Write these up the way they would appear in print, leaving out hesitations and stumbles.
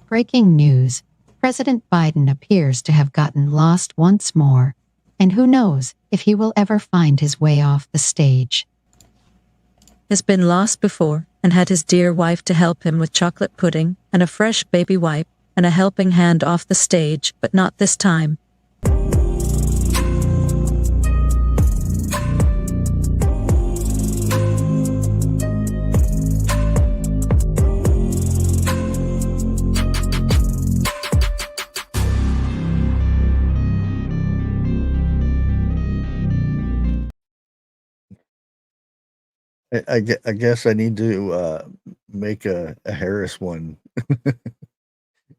Breaking news. President Biden appears to have gotten lost once more, and who knows if he will ever find his way off the stage. Has been lost before and had his dear wife to help him with chocolate pudding and a fresh baby wipe and a helping hand off the stage, but not this time. I guess I need to make a Harris one,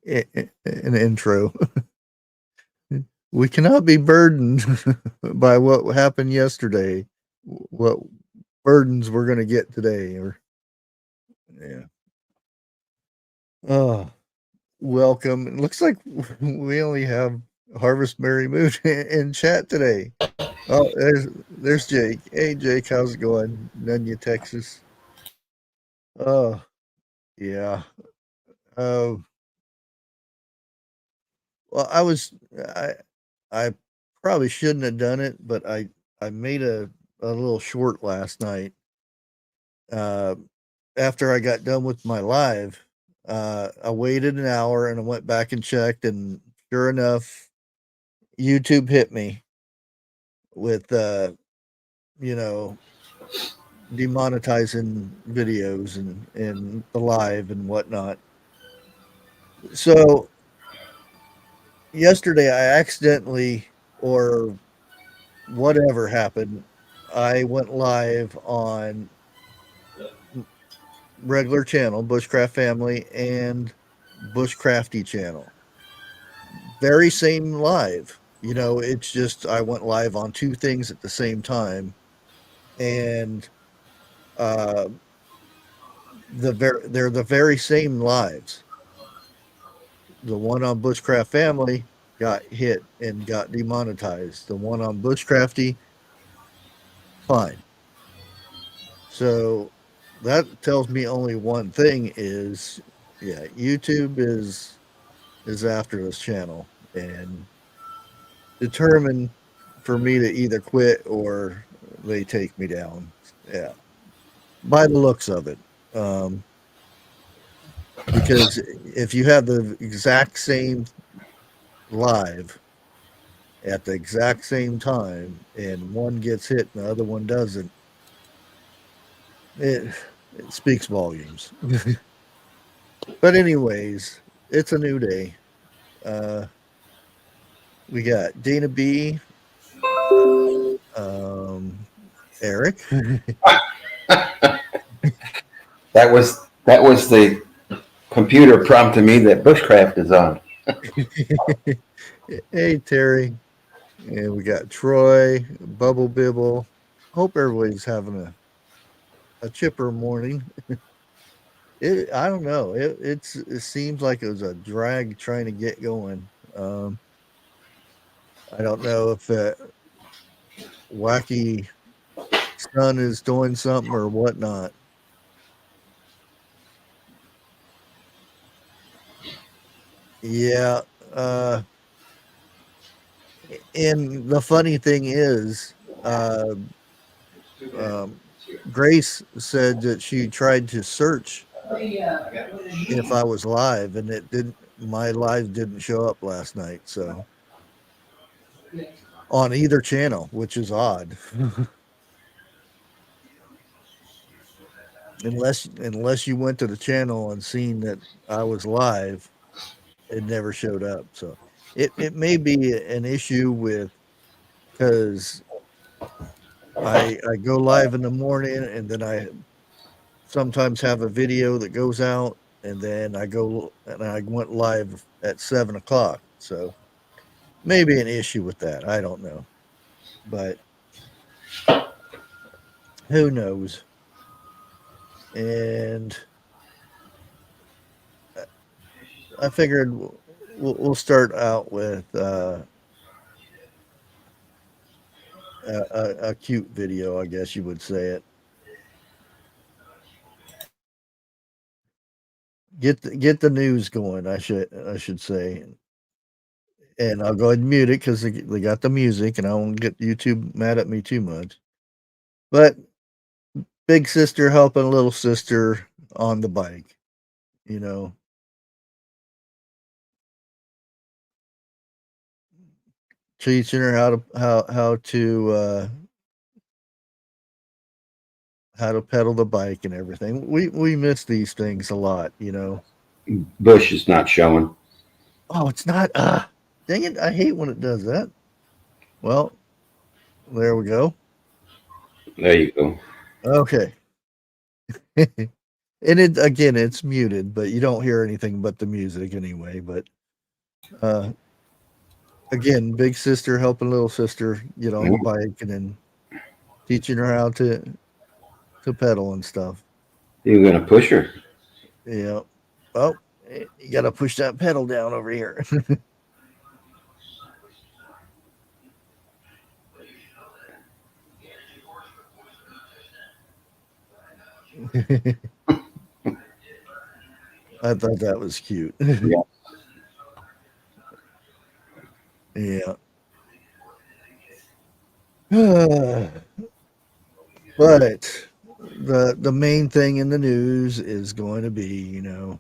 an intro. We cannot be burdened by what happened yesterday, what burdens we're going to get today. Or, yeah. Oh, welcome. It looks like we only have Harvest Merry Moon in chat today. Oh, there's Jake. Hey, Jake, how's it going? Nunya, Texas. Oh, yeah. Well, I probably shouldn't have done it, but I made a little short last night. After I got done with my live, I waited an hour and I went back and checked, and sure enough, YouTube hit me with demonetizing videos and the live and whatnot. So yesterday I accidentally, or whatever happened, I went live on regular channel, Bushcraft Family, and Bushcrafty channel. Very same live. It's just I went live on two things at the same time, and they're the very same lives. The one on Bushcraft Family got hit and got demonetized. The one on Bushcrafty, fine. So that tells me only one thing is, yeah, YouTube is after this channel and determined for me to either quit or they take me down. Yeah, by the looks of it. Because if you have the exact same live at the exact same time and one gets hit and the other one doesn't, it speaks volumes. But anyways, it's a new day. We got Dana B, Eric. That was the computer prompting me that Bushcraft is on. Hey, Terry. And we got Troy, Bubble Bibble. Hope everybody's having a chipper morning. I don't know. It seems like it was a drag trying to get going. I don't know if wacky sun is doing something or whatnot. Yeah. And the funny thing is, Grace said that she tried to search if I was live, and it didn't. My live didn't show up last night, so on either channel, which is odd. unless you went to the channel and seen that I was live, it never showed up. So it may be an issue with, because I go live in the morning and then I sometimes have a video that goes out, and then I went live at 7 o'clock. So maybe an issue with that. I don't know, but who knows? And I figured we'll start out with a cute video, I guess you would say it. get the news going. I should say, and I'll go ahead and mute it because they got the music, and I won't get YouTube mad at me too much. But big sister helping little sister on the bike, you know, teaching her how to pedal the bike and everything. We miss these things a lot, you know. Bush is not showing. Oh, it's not. Dang it! I hate when it does that. Well, there we go. There you go. Okay. And it again, it's muted, but you don't hear anything but the music anyway. But uh, again, big sister helping little sister get on the bike, and then teaching her how to pedal and stuff. You're gonna push her. Yeah. Oh, you got to push that pedal down over here. I thought that was cute. Yeah. Yeah. But the main thing in the news is going to be, you know,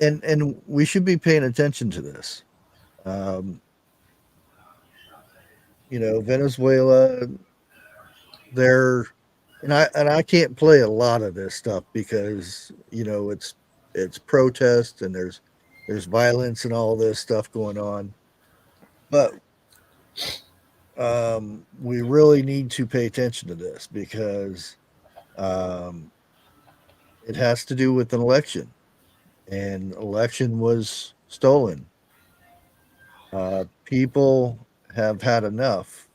and we should be paying attention to this. Um, you know, Venezuela, they're and I can't play a lot of this stuff because you know it's protest and there's violence and all this stuff going on. But we really need to pay attention to this because um, it has to do with an election, and election was stolen. People have had enough,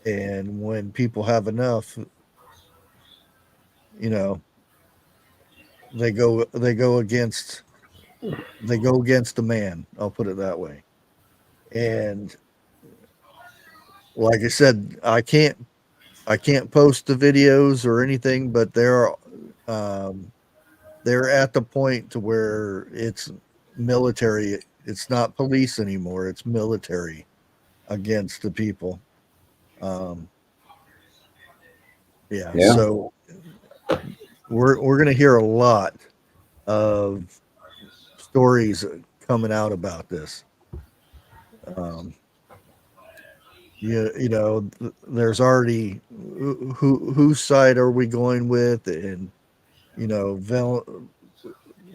and when people have enough, you know, they go against the man. I'll put it that way. And like I said, I can't post the videos or anything, but um, they're at the point to where it's military. It's not police anymore. It's military against the people. Um, yeah. Yeah. So we're gonna hear a lot of stories coming out about this. Um, you know, there's already whose side are we going with, and you know,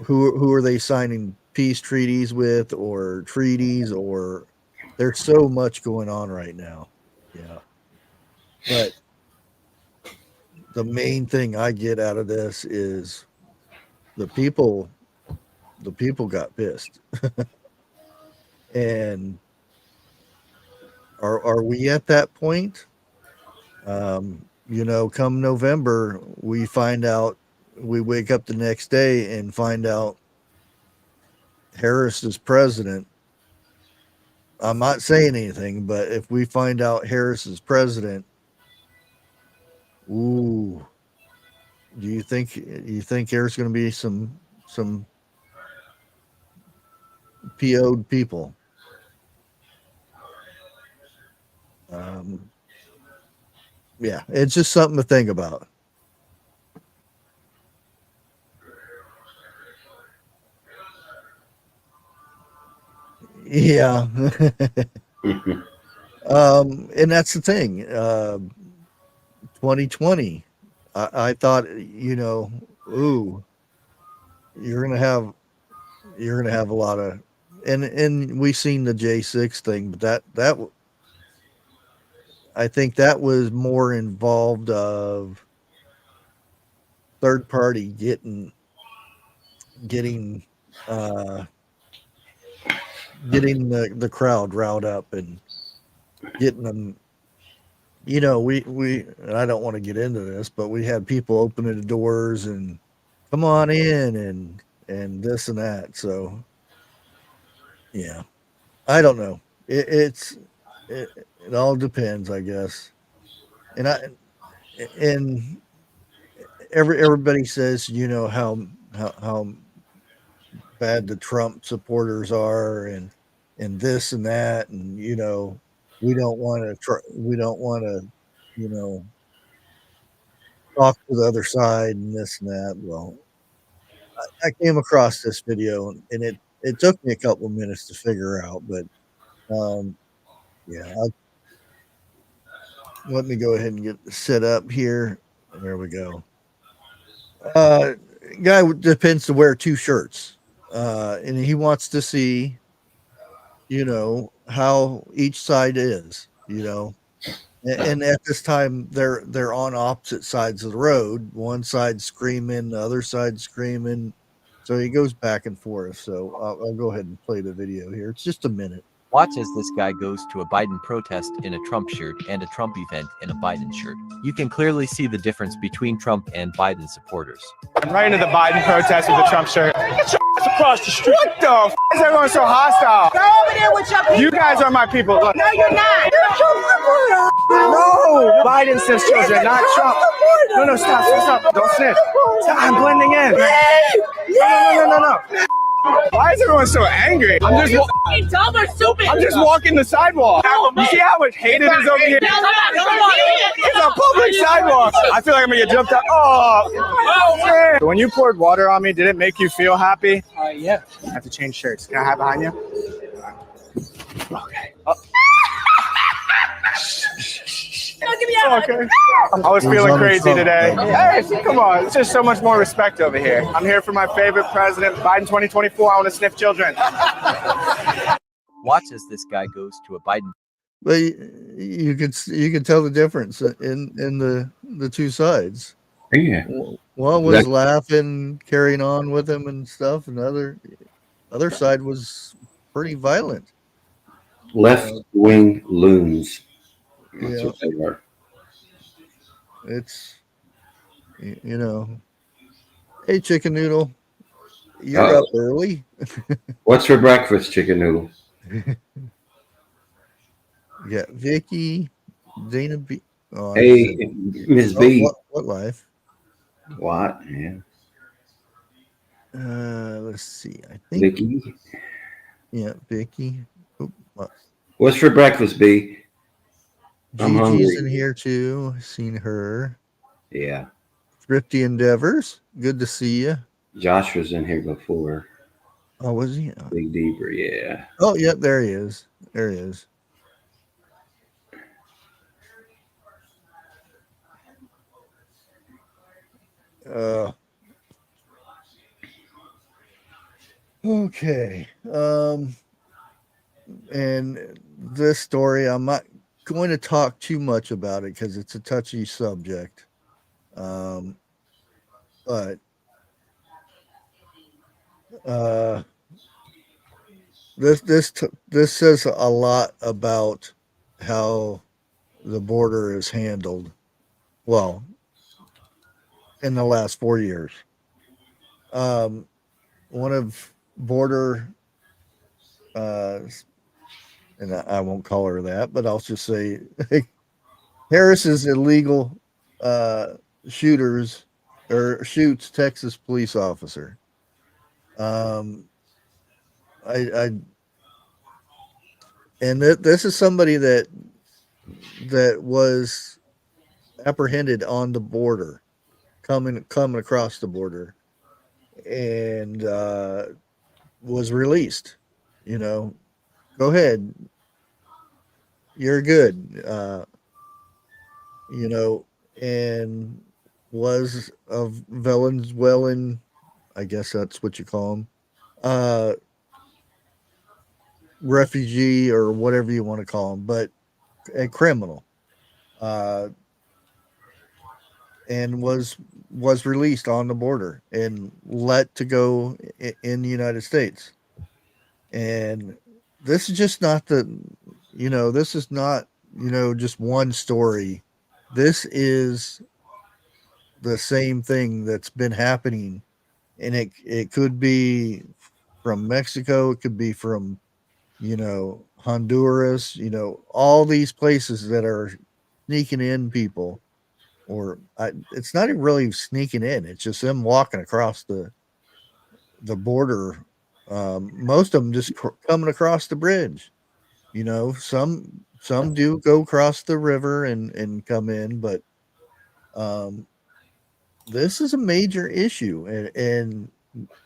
who are they signing peace treaties with or treaties, or there's so much going on right now. Yeah. But the main thing I get out of this is the people the people got pissed. And are we at that point? You know, come November, we wake up the next day and find out Harris is president. I'm not saying anything, but if we find out Harris is president, ooh, you think there's going to be some PO'd people? Um, yeah, it's just something to think about. Yeah. And that's the thing. 2020, I thought, you know, ooh, you're gonna have you're gonna have a lot of, and we seen the J6 thing, but I think that was more involved of third party getting uh getting the crowd riled up and getting them. You know, we and I don't want to get into this, but we had people opening the doors and come on in and this and that. So yeah, I don't know. It all depends, I guess. And and everybody says, you know, how bad the Trump supporters are, and this and that, and we don't want to talk to the other side and this and that. Well, I came across this video, and it took me a couple of minutes to figure out, but yeah, let me go ahead and get set up here. There we go. Guy depends to wear 2 shirts, and he wants to see, how each side is, and at this time they're on opposite sides of the road. One side screaming, the other side screaming. So he goes back and forth. So I'll go ahead and play the video here. It's just a minute. Watch as this guy goes to a Biden protest in a Trump shirt and a Trump event in a Biden shirt. You can clearly see the difference between Trump and Biden supporters. I'm right into the Biden protest with the Trump shirt. Get your ass across the street. What the f is everyone so hostile? Go over there with your people. You guys are my people. Look. No, you're not. You're Trump supporter. No, Biden says children, not Trump. No, stop. Don't snitch. Stop. I'm blending in. No. Why is everyone so angry? I'm just dumb or stupid. I'm just walking the sidewalk. You see how much hate it is over here? It's a public sidewalk. I feel like I'm gonna get jumped out. Oh, man. So when you poured water on me, did it make you feel happy? Yeah. I have to change shirts. Can I hide behind you? Okay. Okay. I was feeling crazy today. Hey, come on. It's just so much more respect over here. I'm here for my favorite president, Biden 2024. I want to sniff children. Watch as this guy goes to a Biden. But you can tell the difference in the 2 sides. Yeah. One was laughing, carrying on with him and stuff, and the other side was pretty violent. Left wing loons. That's Yeah. what they are. It's hey, Chicken Noodle, you're up early. What's for breakfast, Chicken Noodle? Yeah, Vicky, Dana B. Oh, Hey, Ms. B. What life? What? Yeah. Let's see. I think Vicky. Yeah, Vicky. What's for breakfast, B? I'm Gigi's hungry. in here too. I've seen her. Yeah. Thrifty Endeavors. Good to see you. Josh was in here before. Oh, was he? Big Deeper, yeah. Oh, yeah, there he is. There he is. Okay. And this story, I'm not going to talk too much about it because it's a touchy subject. But this says a lot about how the border is handled. Well, in the last 4 years, one of border, and I won't call her that, but I'll just say Harris's illegal shoots Texas police officer. This is somebody that was apprehended on the border, coming across the border, and was released. Go ahead, you're good. And was of Venezuelan, I guess that's what you call them, refugee or whatever you want to call them, but a criminal, and was released on the border and let to go in the United States. And this is just not this is not, just one story. This is the same thing that's been happening, and it could be from Mexico, it could be from Honduras, all these places that are sneaking in people, or it's not even really sneaking in, it's just them walking across the border Most of them just coming across the bridge. You know, some do go across the river and come in, but um, this is a major issue, and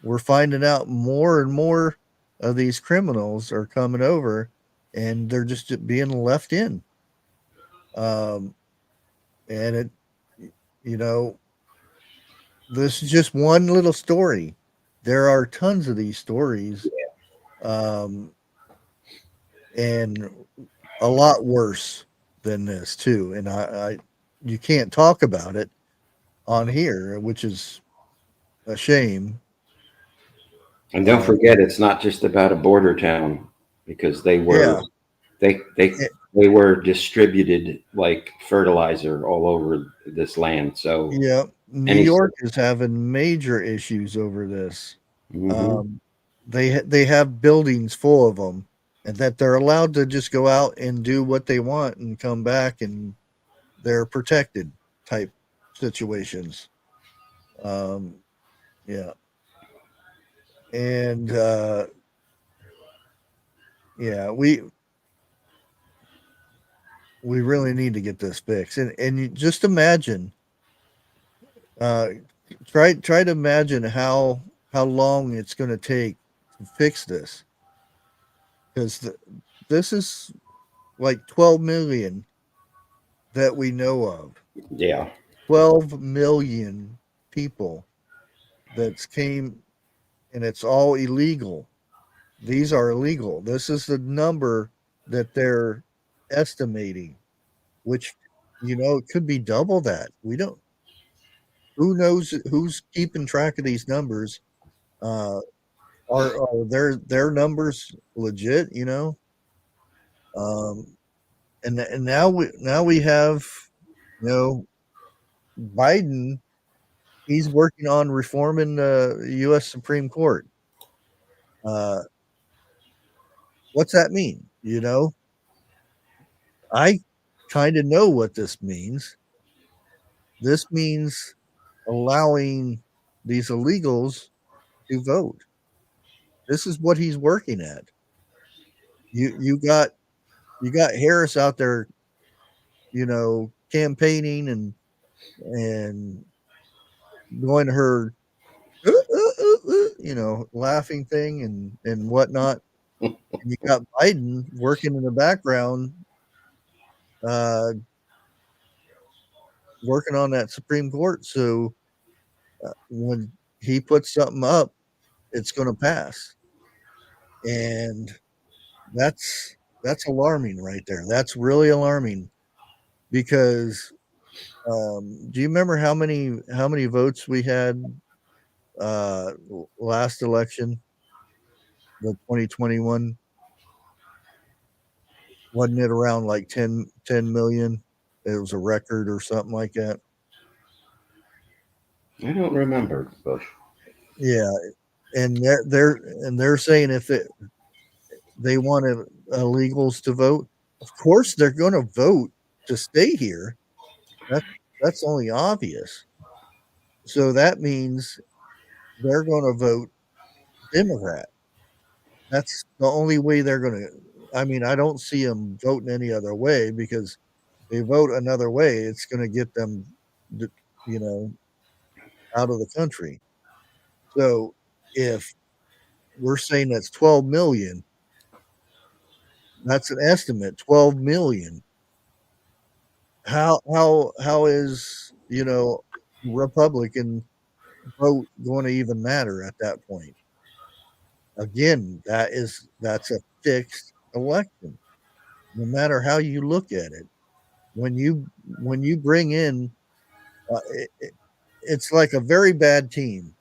we're finding out more and more of these criminals are coming over, and they're just being left in. Um, and it, you know, this is just one little story. There are tons of these stories, um, and a lot worse than this too. And I you can't talk about it on here, which is a shame. And don't forget, it's not just about a border town because Yeah, they they it, they were distributed like fertilizer all over this land. So yeah. New any York is having major issues over this. hmm Um, they have buildings full of them, and that they're allowed to just go out and do what they want and come back, and they're protected type situations. Um, yeah, and yeah, we really need to get this fixed. And you just imagine, uh, try to imagine how long it's going to take to fix this, because this is like 12 million that we know of. yeah, 12 million people that's came, and it's all illegal. These are illegal. This is the number that they're estimating, which, it could be double that. We don't, who knows who's keeping track of these numbers? Uh, are their numbers legit? Um, and now we have, you know Biden. He's working on reforming the U.S. Supreme Court. Uh, what's that mean? I kind of know what this means. This means allowing these illegals to vote. This is what he's working at. You got Harris out there, campaigning and going to her, laughing thing and whatnot. And you got Biden working in the background, uh, working on that Supreme Court. So when he puts something up, it's going to pass, and that's alarming right there. That's really alarming because do you remember how many votes we had last election, the 2021? Wasn't it around like 10 million? It was a record or something like that. I don't remember Bush. Yeah, and they're saying if they wanted illegals to vote, of course they're going to vote to stay here. That that's only obvious. So that means they're going to vote Democrat. That's the only way they're going to. I mean, I don't see them voting any other way, because they vote another way, it's going to get them, you know, out of the country. So if we're saying that's 12 million, that's an estimate. 12 million. How is Republican vote going to even matter at that point? Again, that's a fixed election, no matter how you look at it. When you bring in, it's like a very bad team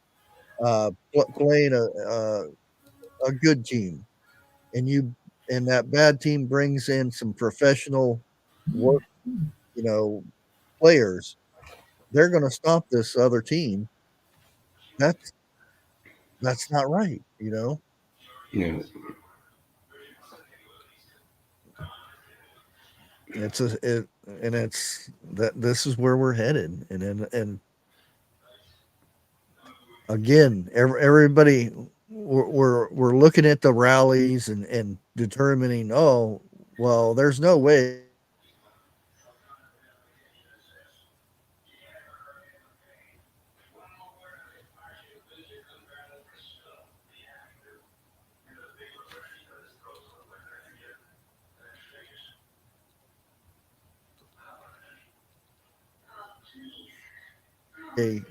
playing a good team, and that bad team brings in some professional work, you know, players. They're going to stop this other team. That's that's not right. You know, It's that this is where we're headed, and again, everybody. we're looking at the rallies and determining, oh, well, there's no way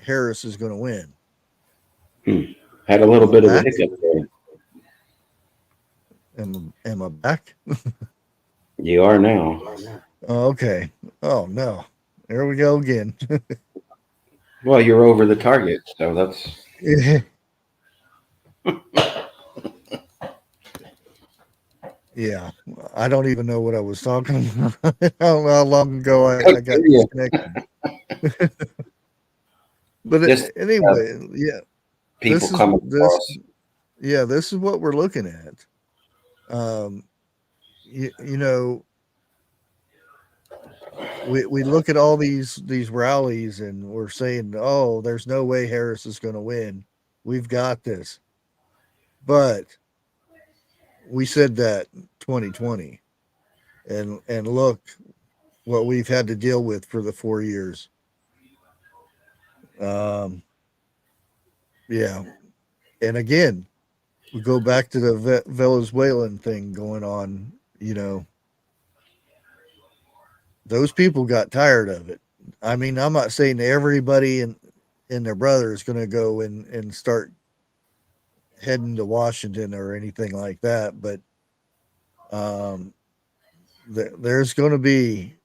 Harris is going to win. Had a little bit of a hiccup there. Am I back? You are now. Oh, okay. Oh no, there we go again. Well, you're over the target, so that's. Yeah, I don't even know what I was talking about. How long ago I got Yeah. disconnected. But Just, anyway, yeah, people come across. Yeah, this is what we're looking at. You know, we look at all these rallies and we're saying, oh, there's no way Harris is going to win. We've got this. But we said that 2020, and look what we've had to deal with for the 4 years. Yeah, and again, we go back to the Venezuelan thing going on. You know, those people got tired of it. I mean, I'm not saying everybody and their brother is going to go and start heading to Washington or anything like that, but there's going to be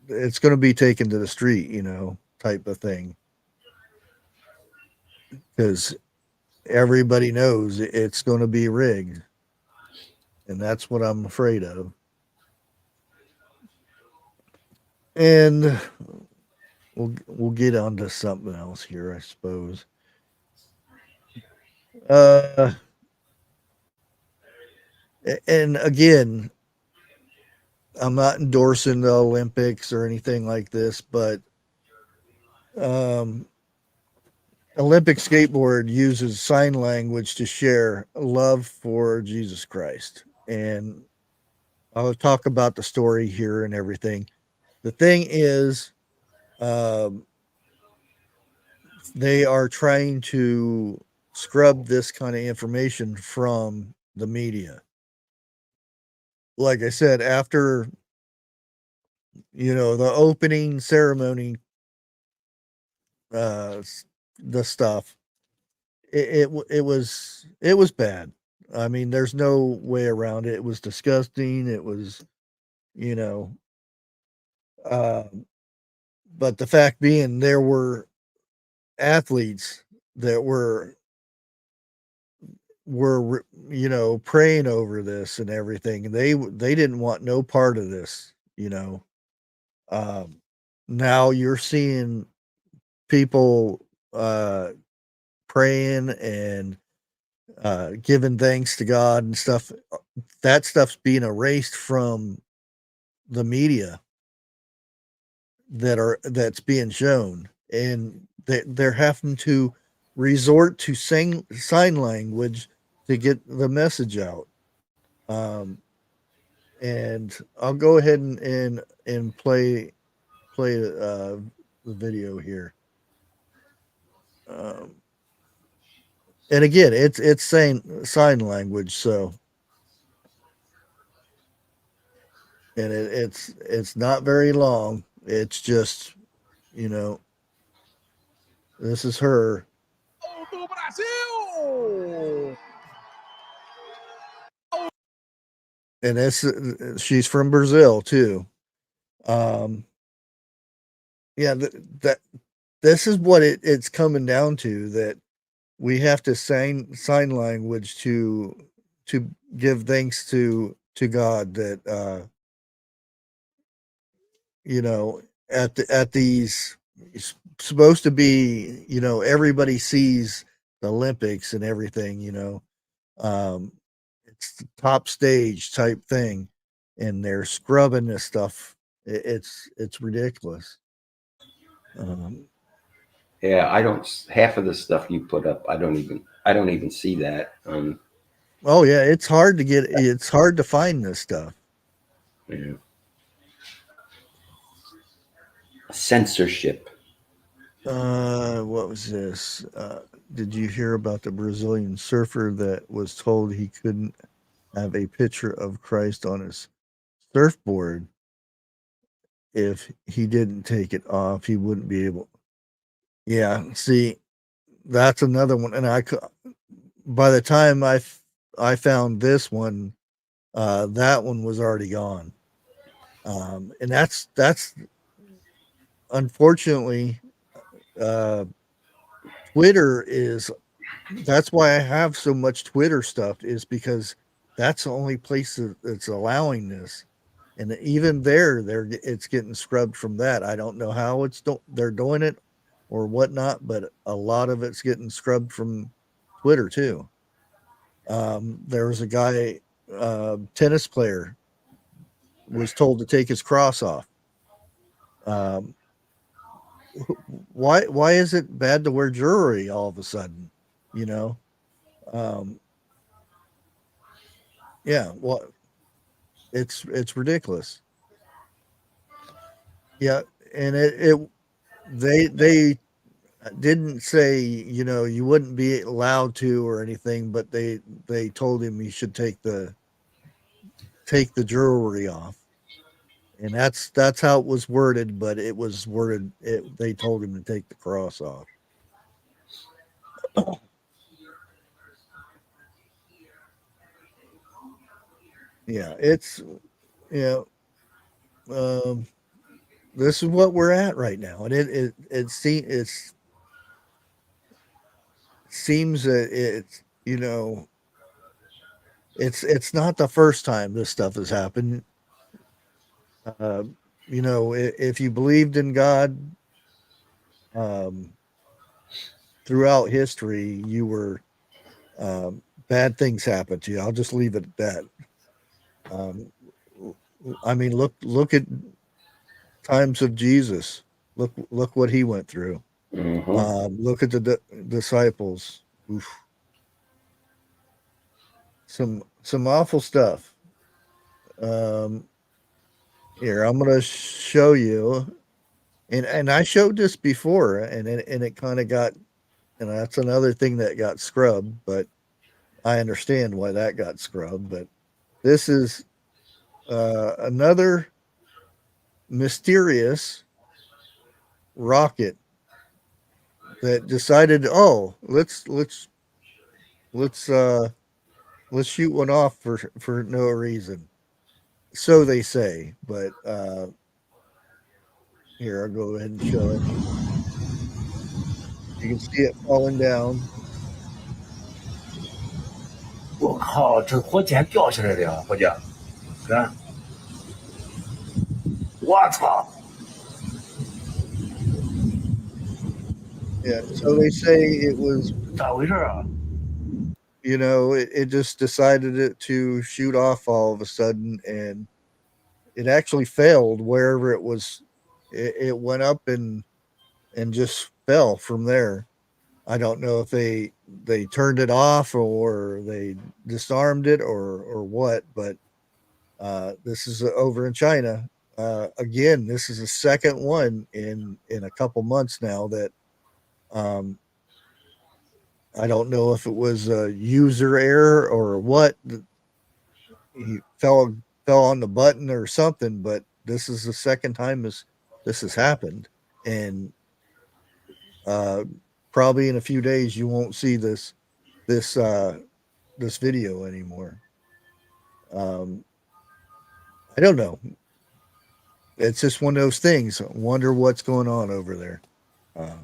it's going to be taken to the street, you know, type of thing, because everybody knows it's going to be rigged, and that's what I'm afraid of. And we'll get on to something else here, I suppose. And again, I'm not endorsing the Olympics or anything like this, but Olympic skateboard uses sign language to share love for Jesus Christ. And I'll talk about the story here and everything. The thing is, they are trying to scrub this kind of information from the media. Like I said, after the opening ceremony, the stuff, it was bad. I mean, there's no way around it. It was disgusting. It was, you know, but the fact being, there were athletes that were praying over this and everything. They didn't want no part of this. Now you're seeing people praying and giving thanks to God and stuff. That stuff's being erased from the media that's being shown, and they're having to resort to sign language to get the message out. And I'll go ahead and play the video here. And again, it's saying sign language, so and it's not very long. It's just, this is her. And she's from Brazil too. Yeah, that this is what it's coming down to, that we have to sign language to give thanks to God, that at these, it's supposed to be, everybody sees the Olympics and everything, it's the top stage type thing, and they're scrubbing this stuff. It's ridiculous. Yeah, I don't. Half of the stuff you put up, I don't even see that. Oh yeah, it's hard to get. It's hard to find this stuff. Yeah. Censorship. What was this? Did you hear about the Brazilian surfer that was told he couldn't have a picture of Christ on his surfboard if he didn't take it off? He wouldn't be able. Yeah, see, that's another one. And by the time I found this one, that one was already gone. And that's unfortunately, Twitter is. That's why I have so much Twitter stuff, is because that's the only place that's allowing this. And even there, it's getting scrubbed from that. I don't know how they're doing it or whatnot, but a lot of it's getting scrubbed from Twitter too. There was a guy, tennis player, was told to take his cross off. Um, why is it bad to wear jewelry all of a sudden? You know, um, yeah. Well, it's ridiculous. Yeah, and they didn't say, you wouldn't be allowed to or anything, but they told him he should take the jewelry off, and that's how it was worded. But it was worded. They told him to take the cross off. Yeah, it's yeah. Um, this is what we're at right now, and it seems that it's not the first time this stuff has happened. Uh, if you believed in God, um, throughout history, you were bad things happened to you. I'll just leave it at that. Um, I mean, look at times of Jesus. Look what he went through. Mm-hmm. Look at the disciples. Oof. Some awful stuff. Um, Here, I'm gonna show you, and I showed this before, and it kind of got, that's another thing that got scrubbed, but I understand why that got scrubbed. But this is another mysterious rocket that decided, oh, let's let's shoot one off for no reason. So they say, but here, I'll go ahead and show it. You can see it falling down. 我靠，这火箭掉下来的呀，伙计，看，我操！ Yeah, so they say it was, 咋回事啊？ it just decided it to shoot off all of a sudden, and it actually failed wherever it was. It went up and just fell from there. I don't know if they turned it off or they disarmed it or what, but this is over in China. Again, this is the second one in a couple months now that um, I don't know if it was a user error or what. He fell on the button or something, but this is the second time this has happened, and uh, probably in a few days you won't see this this video anymore. Um, I don't know. It's just one of those things. I wonder what's going on over there. Uh,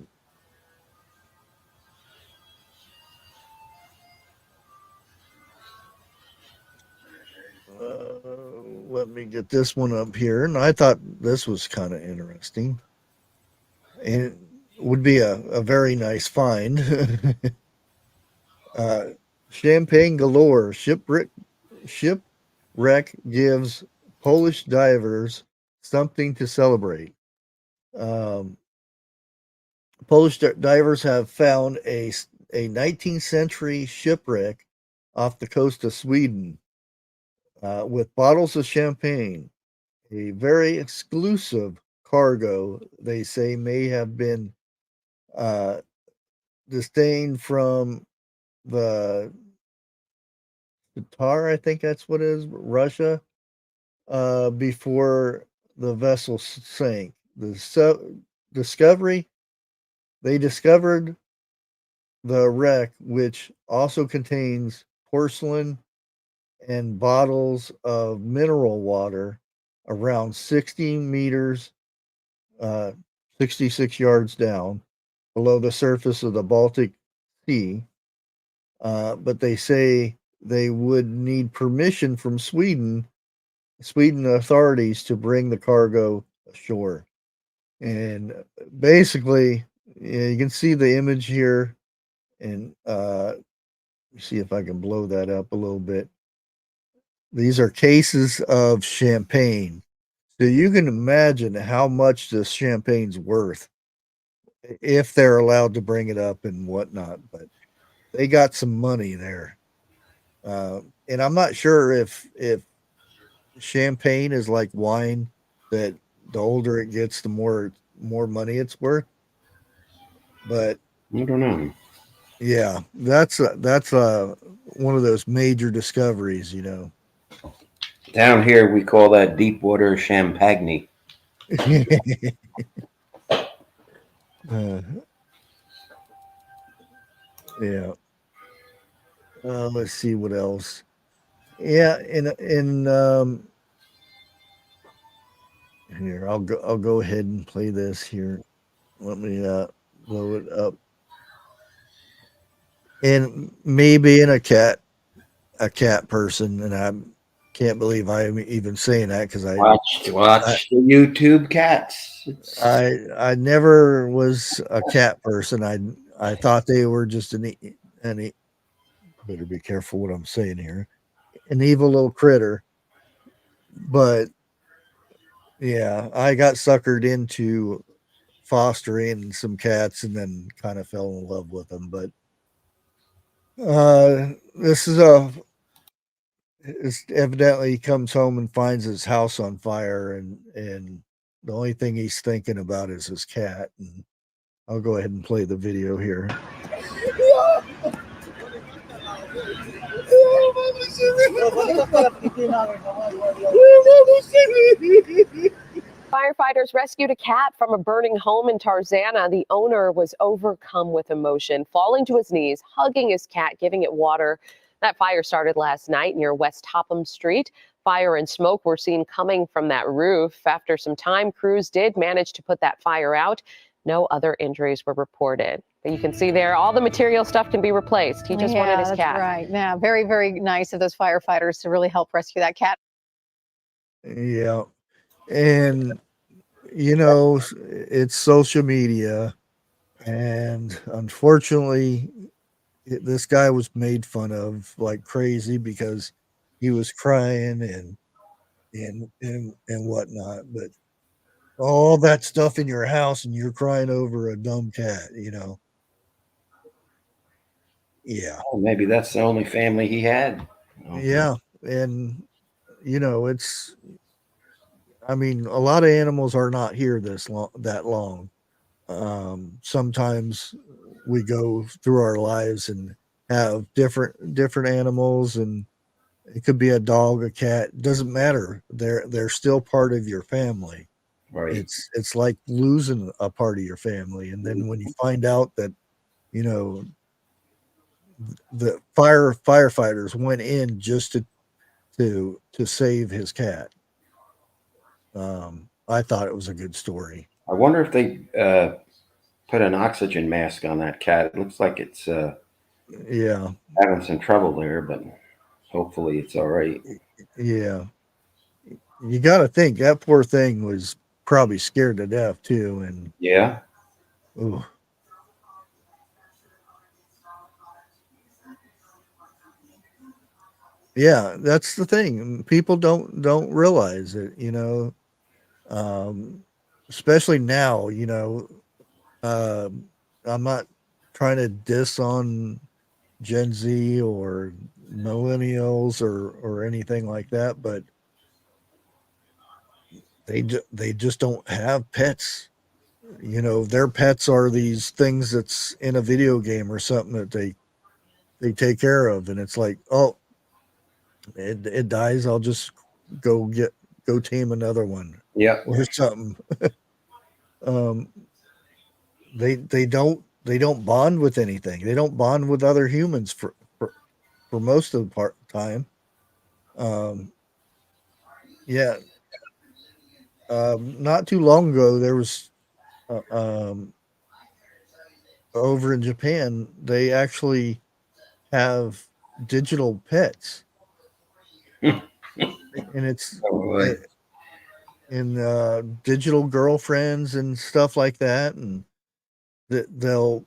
Let me get this one up here. And I thought this was kind of interesting. And it would be a very nice find. uh, Champagne galore. Shipwreck gives Polish divers something to celebrate. Um, Polish divers have found a 19th century shipwreck off the coast of Sweden with bottles of champagne. A very exclusive cargo, they say, may have been disdained from the Tatar, I think that's what it is, Russia, before the vessel sank. The discovery, they discovered the wreck, which also contains porcelain and bottles of mineral water around 60 meters, 66 yards down below the surface of the Baltic Sea. But they say they would need permission from Sweden authorities to bring the cargo ashore. And basically, you can see the image here, and see if I can blow that up a little bit. These are cases of champagne. So you can imagine how much this champagne's worth if they're allowed to bring it up and whatnot. But they got some money there. And I'm not sure if champagne is like wine, that the older it gets, the more money it's worth. But I don't know. yeah, that's one of those major discoveries, you know. Down here, we call that deep water champagne. Yeah. Let's see what else. Yeah, in here I'll go ahead and play this here. Let me blow it up. And me being a cat person, and I can't believe I'm even saying that because Watch the YouTube cats. I never was a cat person. I thought they were just better be careful what I'm saying here. An evil little critter. But yeah, I got suckered into fostering some cats and then kind of fell in love with them. But this is evidently he comes home and finds his house on fire, and the only thing he's thinking about is his cat. And I'll go ahead and play the video here. Firefighters rescued a cat from a burning home in Tarzana. The owner was overcome with emotion, falling to his knees, hugging his cat, giving it water. That fire started last night near West Topham Street. Fire and smoke were seen coming from that roof. After some time, crews did manage to put that fire out. No other injuries were reported. But you can see there, all the material stuff can be replaced. He just wanted his cat. That's right. Yeah, very, very nice of those firefighters to really help rescue that cat. Yeah. And, you know, it's social media. And unfortunately, this guy was made fun of like crazy because he was crying and whatnot. But all that stuff in your house and you're crying over a dumb cat, you know. Yeah. Oh, maybe that's the only family he had. Yeah. And, you know, I mean, a lot of animals are not here that long. Sometimes we go through our lives and have different animals, and it could be a dog, a cat, it doesn't matter. They're still part of your family. Right. It's like losing a part of your family. And then when you find out that, you know, the firefighters went in just to save his cat. I thought it was a good story. I wonder if they put an oxygen mask on that cat. It looks like it's Yeah. having some trouble there, but hopefully it's all right. Yeah. You got to think that poor thing was probably scared to death too. And Yeah. ooh. Yeah, that's the thing. People don't realize it, you know. Especially now, you know, I'm not trying to diss on Gen Z or millennials or anything like that, but they just don't have pets. You know, their pets are these things that's in a video game or something that they take care of, and it's like, oh, it dies. I'll just go tame another one Yeah. or something. um, they don't bond with anything. They don't bond with other humans for most of the time. Um, yeah. Not too long ago, there was uh, um, over in Japan. They actually have digital pets, and it's Oh, boy. in digital girlfriends and stuff like that, and they'll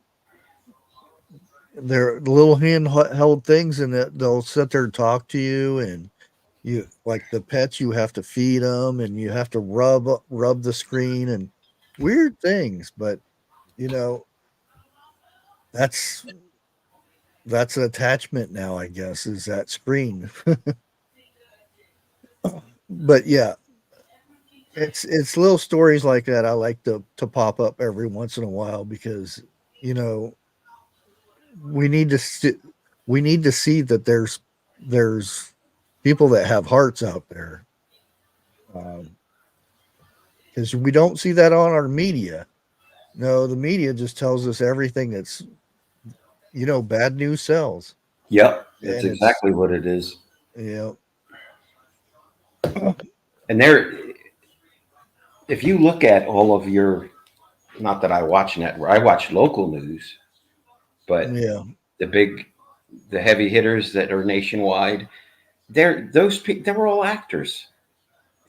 they're little handheld things, and they'll sit there and talk to you, and you like the pets. You have to feed them, and you have to rub the screen and weird things, but you know that's that's an attachment now, I guess, is that screen. But yeah, it's little stories like that I like to pop up every once in a while because you know we need to we need to see that there's people that have hearts out there, because we don't see that on our media. No, the media just tells us everything that's bad news sells, Yep. That's and it's exactly what it is. you And there, if you look at all of your, not that I watch I watch local news, but yeah. the big, the heavy hitters that are nationwide, they're all actors.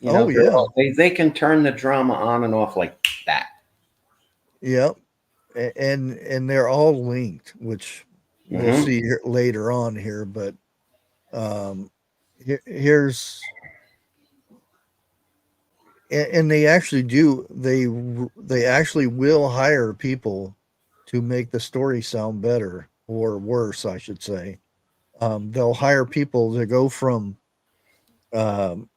You know, Oh yeah. they can turn the drama on and off like that. Yep. And they're all linked, which we'll Hmm. see here, later on here. But um, here's and they actually do they actually will hire people to make the story sound better or worse, I should say. They'll hire people to go um,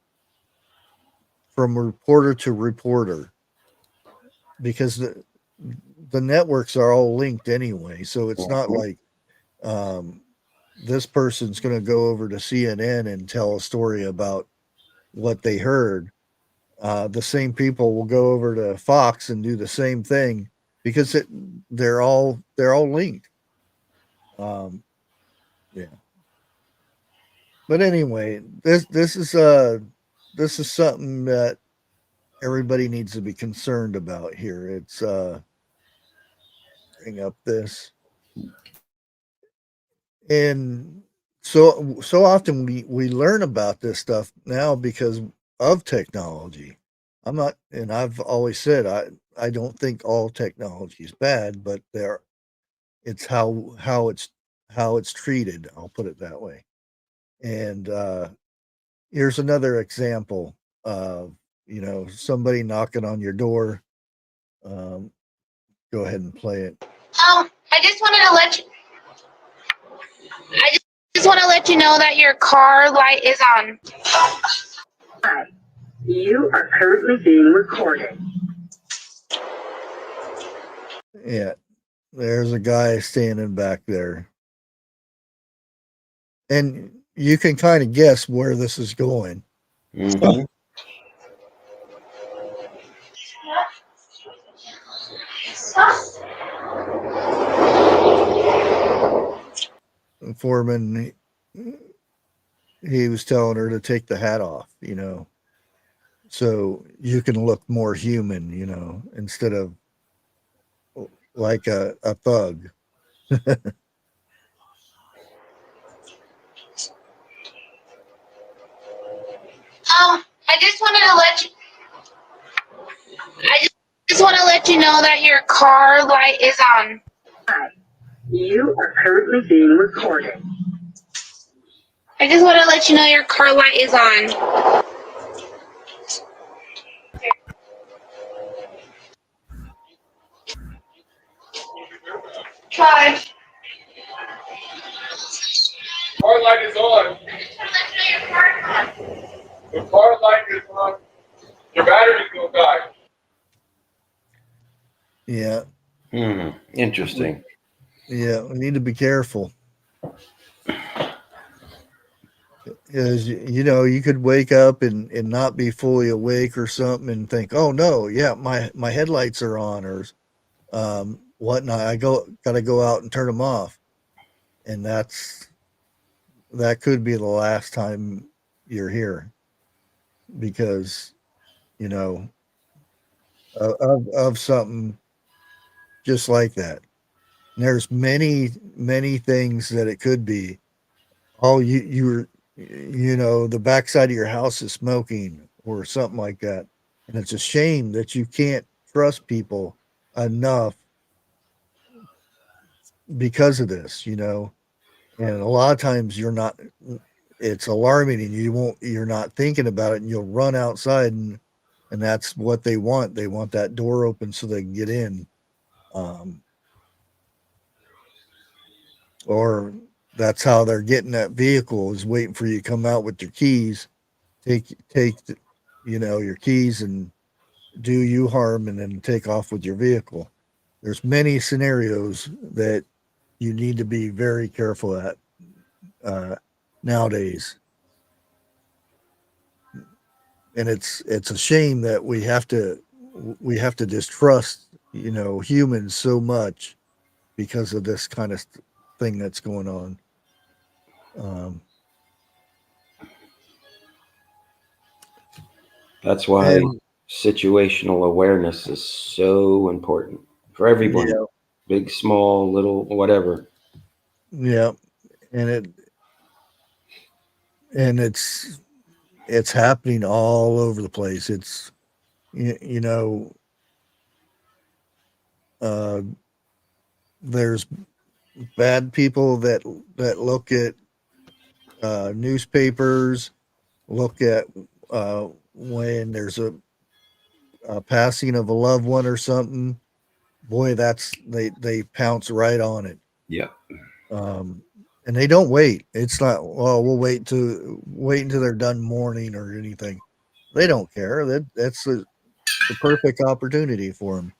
from reporter to reporter because the networks are all linked anyway. So it's not like um, this person's going to go over to CNN and tell a story about what they heard. The same people will go over to Fox and do the same thing because they're all linked. Um, yeah. But anyway, this is something that everybody needs to be concerned about here. It's bring up this and so often we learn about this stuff now because of technology. I'm not, and I've always said I don't think all technology is bad, but it's how it's treated. I'll put it that way. And here's another example of somebody knocking on your door. Um, Go ahead and play it. I just wanted to just want to let you know that your car light is on. Hi, you are currently being recorded. Yeah, there's a guy standing back there. And you can kind of guess where this is going. Mm-hmm. The foreman, he was telling her to take the hat off, so you can look more human, instead of like a thug. I just wanted to just want to let you know that your car light is on. Hi, you are currently being recorded. I just want to let you know your car light is on. Try. Car light is on. The car light is on. Your battery's gonna die. Yeah. Interesting. Yeah, we need to be careful. Because, you know, you could wake up and not be fully awake or something and think, oh no, yeah, my headlights are on or whatnot. Gotta go out and turn them off. And that could be the last time you're here because, you know, of something just like that. And there's many things that it could be. Oh, you know, the backside of your house is smoking or something like that. And it's a shame that you can't trust people enough because of this, you know. And a lot of times it's alarming and you're not thinking about it and you'll run outside and that's what they want. They want that door open so they can get in. Or that's how they're getting that vehicle is waiting for you to come out with your keys, you know, your keys and do you harm and then take off with your vehicle. There's many scenarios that you need to be very careful at nowadays. And it's a shame that we have to distrust, you know, humans so much because of this kind of thing that's going on. That's why And situational awareness is so important for everyone, yeah, big, small, little, whatever. yeah, and it's happening all over the place. It's you know, uh, there's bad people that look at newspapers, look at when there's a passing of a loved one or something. Boy, they pounce right on it. Yeah. And they don't wait. It's not, well, we'll wait until they're done mourning or anything. They don't care. That's the perfect opportunity for them.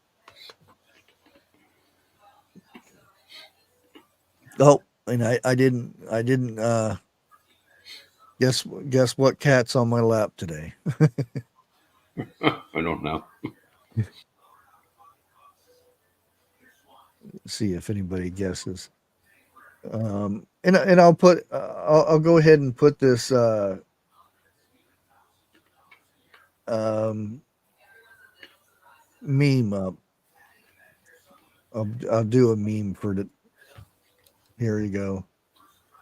Oh, and I didn't guess what cat's on my lap today. I don't know. See if anybody guesses. And I'll go ahead and put this meme up. I'll do a meme for the. Here you go.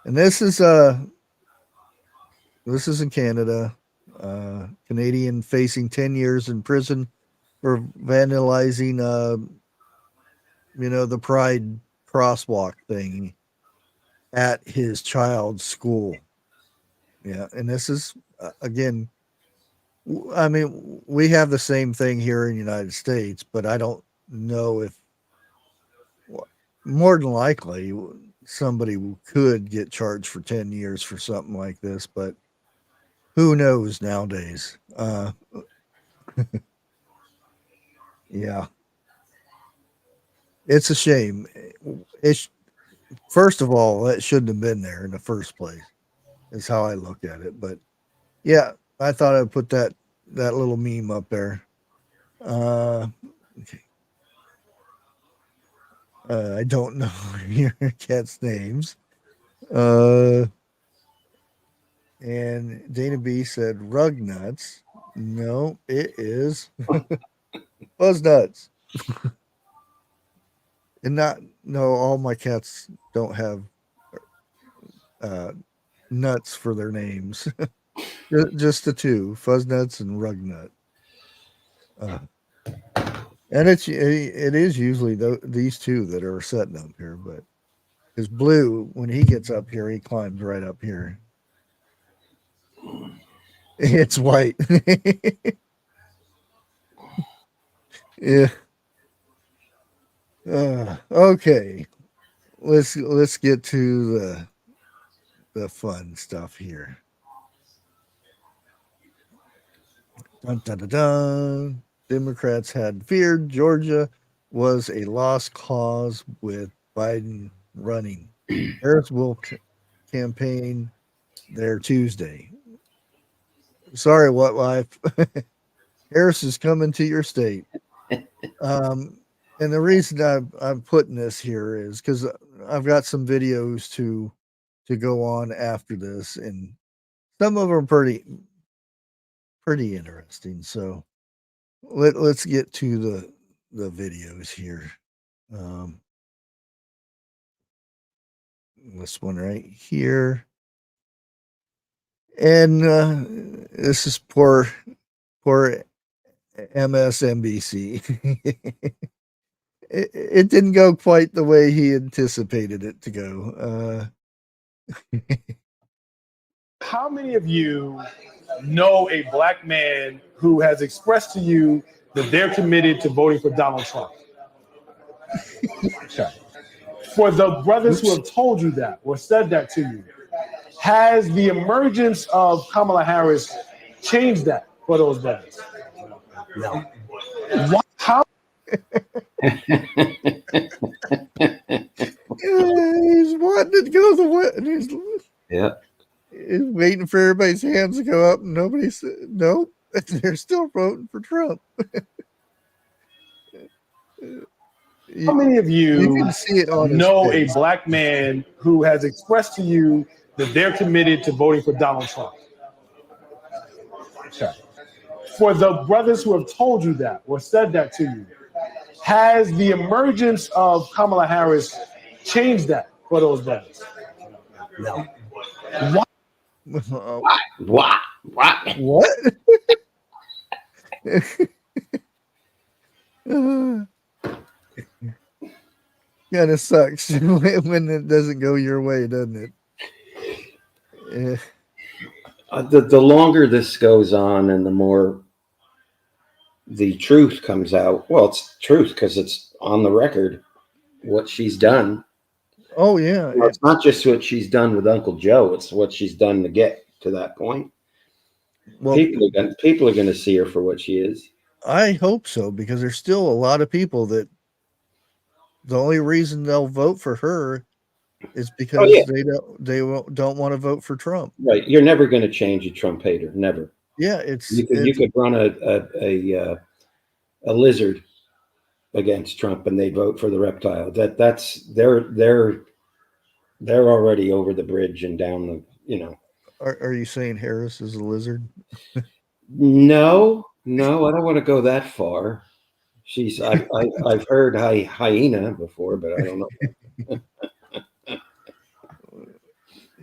And this is in Canada. Canadian facing 10 years in prison for vandalizing you know, the pride crosswalk thing at his child's school. Yeah, and this is again, I mean, we have the same thing here in the United States, but I don't know if more than likely somebody could get charged for 10 years for something like this, but who knows nowadays? Yeah, it's a shame. It's first of all, that shouldn't have been there in the first place. Is how I look at it. But yeah, I thought I'd put that little meme up there. Okay. I don't know your cat's names. And Dana B said rug nuts. No, it is fuzz nuts. And no, all my cats don't have nuts for their names. Just the two, fuzz nuts and rug nut. And it is usually these two that are setting up here, but because Blue, when he gets up here, he climbs right up here. It's white. Yeah. Okay. let's get to the fun stuff here. Dun, dun, dun, dun. Democrats had feared Georgia was a lost cause with Biden running. Harris will campaign there Tuesday. Sorry, what life? Harris is coming to your state. And the reason I'm putting this here is because I've got some videos to go on after this, and some of them are pretty interesting. So let's get to the videos here. This one right here, and this is poor MSNBC. It didn't go quite the way he anticipated it to go. How many of you know a black man who has expressed to you that they're committed to voting for Donald Trump? For the brothers who have told you that or said that to you, has the emergence of Kamala Harris changed that for those brothers? No. How? He's wanting to go the way. Yeah. He's waiting for everybody's hands to go up, and nobody's nope. They're still voting for Trump. How many of you can see it on know a black man who has expressed to you that they're committed to voting for Donald Trump? Okay. For the brothers who have told you that or said that to you, has the emergence of Kamala Harris changed that for those brothers? No. What? What? Kind of sucks when it doesn't go your way, doesn't it? Yeah. The longer this goes on and the more the truth comes out, well, it's truth because it's on the record what she's done. Oh, yeah. Well, it's not just what she's done with Uncle Joe, it's what she's done to get to that point. Well, people are going to see her for what she is. I hope so, because there's still a lot of people that the only reason they'll vote for her is because they don't want to vote for Trump. Right. You're never going to change a Trump hater. Never. Yeah, you could run a lizard against Trump and they vote for the reptile. They're already over the bridge and down the, you know. Are you saying Harris is a lizard? No, I don't want to go that far. I've heard hyena before, but I don't know.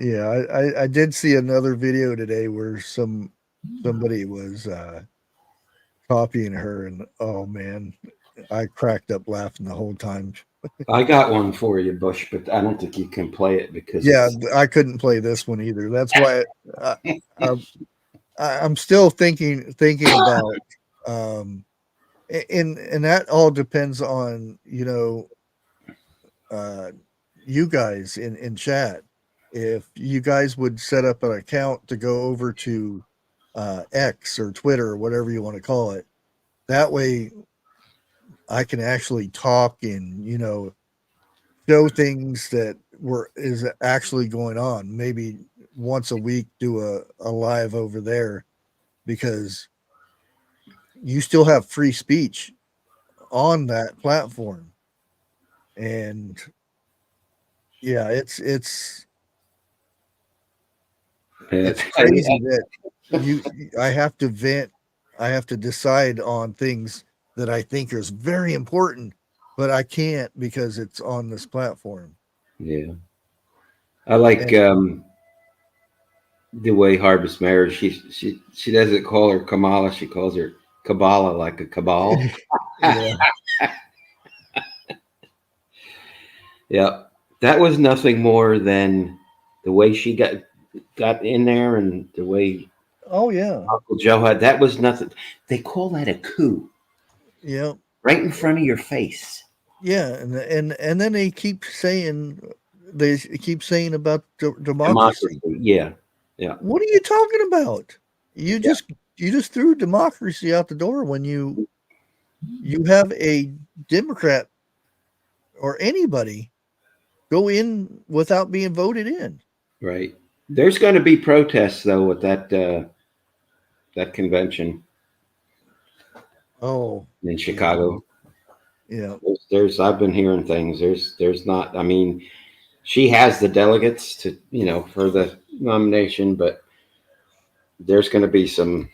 Yeah, I did see another video today where somebody was copying her, and oh man, I cracked up laughing the whole time. I got one for you, Bush, but I don't think you can play it because I couldn't play this one either. That's why I'm still thinking about and that all depends on you guys in chat. If you guys would set up an account to go over to X or Twitter or whatever you want to call it, that way I can actually talk and show things that is actually going on. Maybe once a week do a live over there, because you still have free speech on that platform. And yeah, it's crazy that I have to vent. I have to decide on things that I think is very important, but I can't because it's on this platform. Yeah. I like the way Harvest Marriage, she doesn't call her Kamala, she calls her Kabbalah, like a cabal. Yeah. Yeah. That was nothing more than the way she got in there and the way Uncle Joe had, that was nothing. They call that a coup. Yeah. Right in front of your face. Yeah, and then they keep saying about democracy. Yeah. Yeah. What are you talking about? You Yeah. just threw democracy out the door when you have a Democrat or anybody go in without being voted in. Right. There's going to be protests though with that convention. Oh, in Chicago. Yeah. There's I've been hearing things. There's not. I mean, she has the delegates to for the nomination, but there's going to be some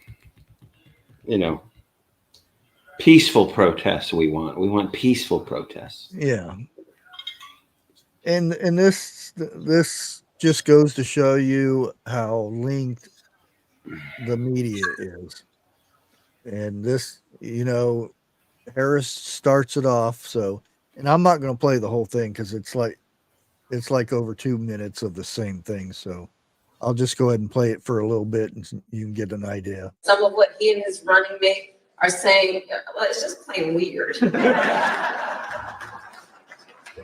peaceful protests. We want peaceful protests. Yeah. And this just goes to show you how linked the media is. And this, Harris starts it off. So, and I'm not going to play the whole thing because it's like over 2 minutes of the same thing. So I'll just go ahead and play it for a little bit and you can get an idea. Some of what he and his running mate are saying, well, it's just plain weird.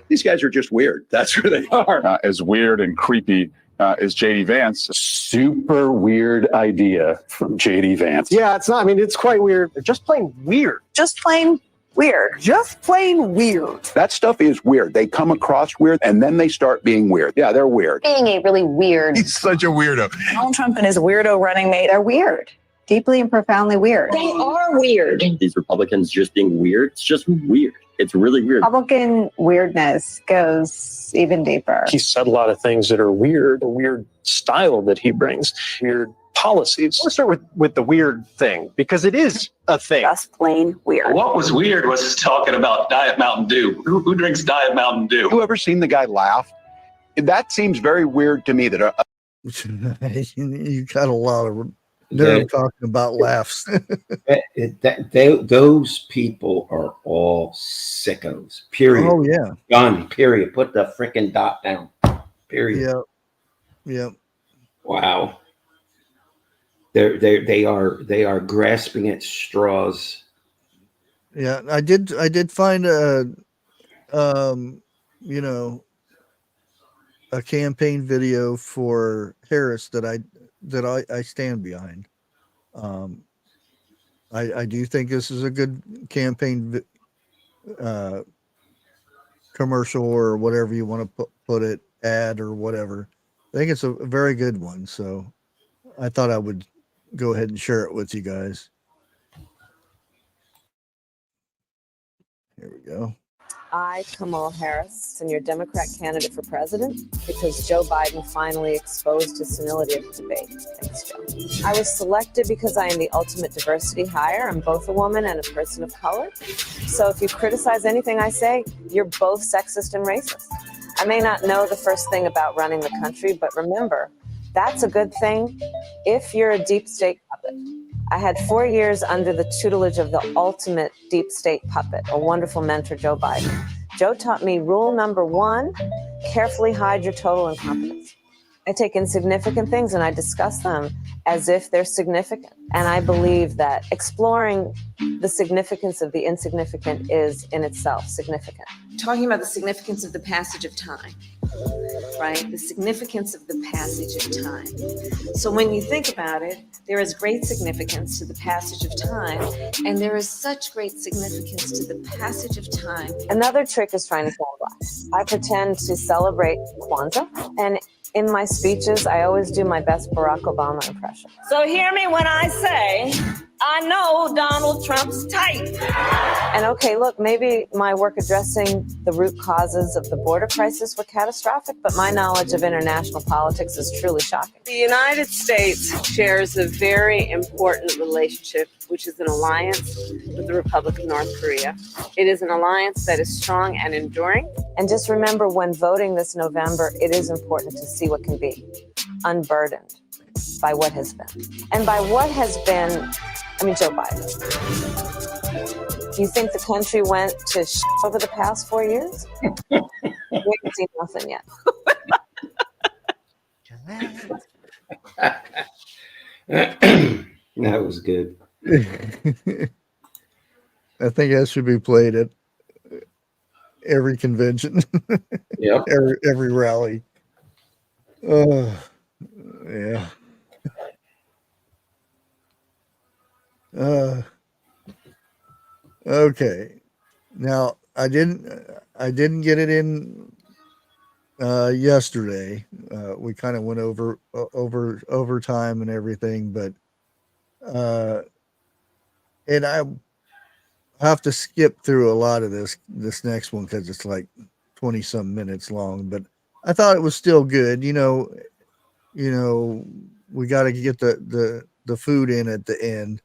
These guys are just weird. That's who they are. As weird and creepy as J.D. Vance. Super weird idea from J.D. Vance. Yeah, it's not. I mean, it's quite weird. They're just plain weird. Just plain weird. Just plain weird. That stuff is weird. They come across weird and then they start being weird. Yeah, they're weird. Being a really weird. He's such a weirdo. Donald Trump and his weirdo running mate are weird. Deeply and profoundly weird. They are weird. These Republicans just being weird. It's just weird. It's really weird. Republican weirdness goes even deeper. He said a lot of things that are weird, a weird style that he brings, weird policies. Let's start with the weird thing, because it is a thing. Just plain weird. What was weird was talking about Diet Mountain Dew. Who drinks Diet Mountain Dew? You ever seen the guy laugh? That seems very weird to me. That you got a lot of nerve talking about laughs. Those people are all sickos. Period. Oh yeah. Done. Period. Put the freaking dot down. Period. Yeah. Yeah. Wow. They are grasping at straws. Yeah, I did find a campaign video for Harris that I stand behind. I do think this is a good campaign commercial or whatever you want to put it, ad or whatever. I think it's a very good one. So I thought I would go ahead and share it with you guys. Here we go. I, Kamala Harris, am your Democrat candidate for president because Joe Biden finally exposed his senility of debate. Thanks, Joe. I was selected because I am the ultimate diversity hire. I'm both a woman and a person of color. So if you criticize anything I say, you're both sexist and racist. I may not know the first thing about running the country, but remember, that's a good thing if you're a deep state puppet. I had 4 years under the tutelage of the ultimate deep state puppet, a wonderful mentor, Joe Biden. Joe taught me rule number 1, carefully hide your total incompetence. I take insignificant things and I discuss them as if they're significant. And I believe that exploring the significance of the insignificant is in itself significant. Talking about the significance of the passage of time, right? The significance of the passage of time. So when you think about it, there is great significance to the passage of time, and there is such great significance to the passage of time. Another trick is trying to sound black. I pretend to celebrate Kwanzaa, and in my speeches, I always do my best Barack Obama impression. So hear me when I say, I know Donald Trump's type. And okay, look, maybe my work addressing the root causes of the border crisis were catastrophic, but my knowledge of international politics is truly shocking. The United States shares a very important relationship, which is an alliance with the Republic of North Korea. It is an alliance that is strong and enduring. And just remember, when voting this November, it is important to see what can be, unburdened by what has been. And by what has been, I mean, Joe Biden. You think the country went to over the past 4 years? We haven't seen nothing yet. That was good. I think that should be played every convention. Yep. Every rally. Yeah. Okay. Now I didn't get it in yesterday. We kind of went over time and everything, but and I have to skip through a lot of this next one because it's like 20 some minutes long, but I thought it was still good. We got to get the food in at the end,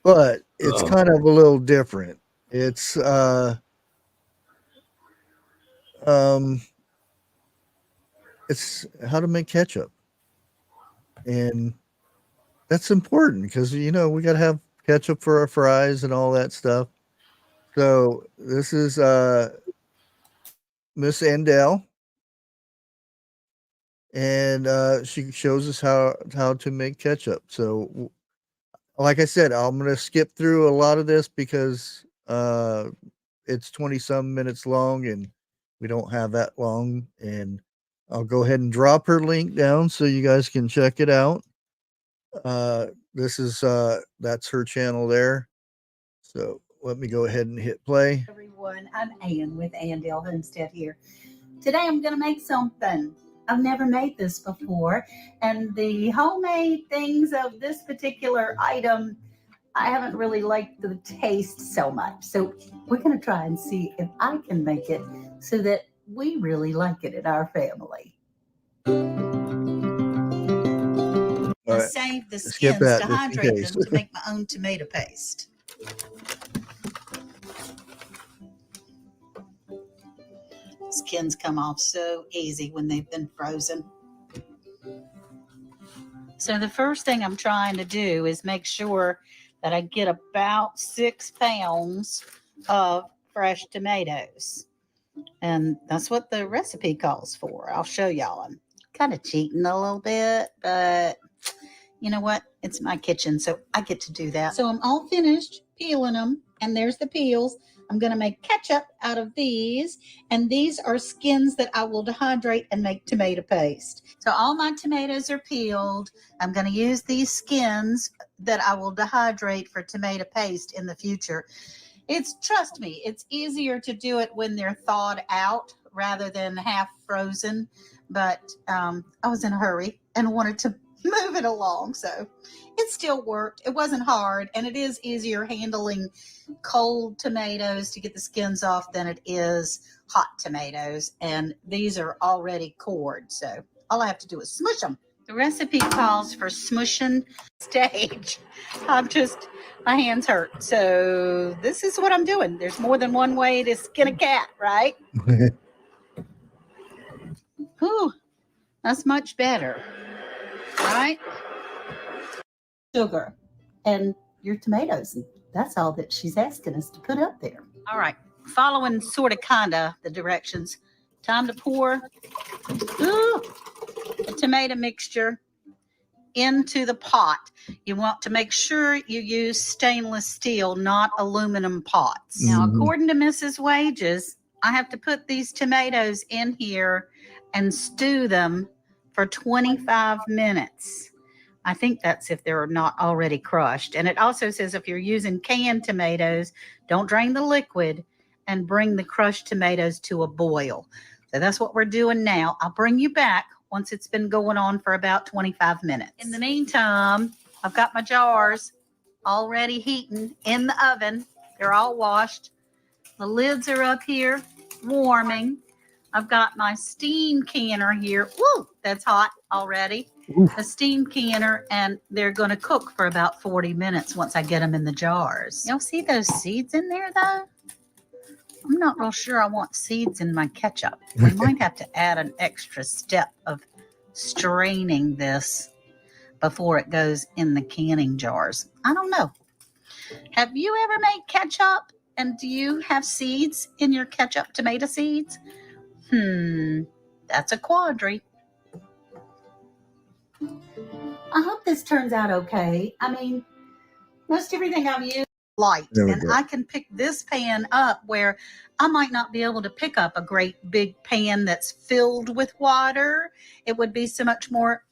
but it's kind of a little different. It's it's how to make ketchup, and that's important because we got to have ketchup for our fries and all that stuff. So this is Miss Andell, and she shows us how to make ketchup. So, like I said, I'm gonna skip through a lot of this because it's 20 some minutes long, and we don't have that long. And I'll go ahead and drop her link down so you guys can check it out. This is that's her channel there. So let me go ahead and hit play. Everyone, I'm Ann with Andell Homestead here. Today I'm going to make something. I've never made this before, and the homemade things of this particular item, I haven't really liked the taste so much. So we're going to try and see if I can make it so that we really like it in our family. All And right. save the Skip skins that to just in hydrate case. them to make my own tomato paste. Skins come off so easy when they've been frozen. So the first thing I'm trying to do is make sure that I get about 6 pounds of fresh tomatoes. And that's what the recipe calls for. I'll show y'all. I'm kind of cheating a little bit, but you know what? It's my kitchen, so I get to do that. So I'm all finished peeling them, and there's the peels. I'm going to make ketchup out of these, and these are skins that I will dehydrate and make tomato paste. So all my tomatoes are peeled. I'm going to use these skins that I will dehydrate for tomato paste in the future. Trust me, it's easier to do it when they're thawed out rather than half frozen, but I was in a hurry and wanted to move it along, so it still worked. It wasn't hard, and it is easier handling cold tomatoes to get the skins off than it is hot tomatoes, and these are already cored, so all I have to do is smush them. The recipe calls for smushing stage. My hands hurt, so this is what I'm doing. There's more than one way to skin a cat, right? Whew, that's much better. Right? Sugar and your tomatoes. And that's all that she's asking us to put up there. All right. Following sort of the directions. Time to pour the tomato mixture into the pot. You want to make sure you use stainless steel, not aluminum pots. Now, according to Mrs. Wages, I have to put these tomatoes in here and stew them for 25 minutes. I think that's if they're not already crushed. And it also says if you're using canned tomatoes, don't drain the liquid and bring the crushed tomatoes to a boil. So that's what we're doing now. I'll bring you back once it's been going on for about 25 minutes. In the meantime, I've got my jars already heating in the oven. They're all washed. The lids are up here warming. I've got my steam canner here. Woo, that's hot already. A steam canner, and they're going to cook for about 40 minutes once I get them in the jars. Y'all see those seeds in there, though? I'm not real sure I want seeds in my ketchup. We might have to add an extra step of straining this before it goes in the canning jars. I don't know. Have you ever made ketchup, and do you have seeds in your ketchup, tomato seeds? That's a quandary. I hope this turns out okay. I mean, most everything I've used light. There we And go. I can pick this pan up where I might not be able to pick up a great big pan that's filled with water. It would be so much more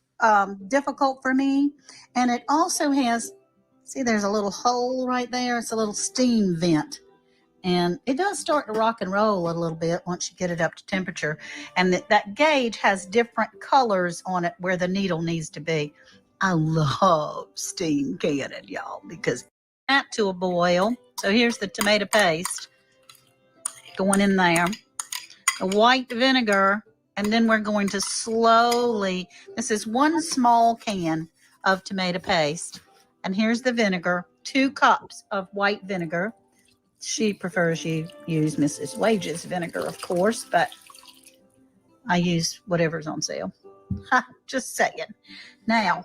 difficult for me. And it also has, see, there's a little hole right there. It's a little steam vent. And it does start to rock and roll a little bit once you get it up to temperature. And that gauge has different colors on it where the needle needs to be. I love steam canning, y'all, because that to a boil. So here's the tomato paste going in there, the white vinegar, and then we're going to slowly, this is 1 small can of tomato paste, and here's the vinegar, 2 cups of white vinegar. She prefers you use Mrs. Wage's vinegar, of course, but I use whatever's on sale. Just saying. Now,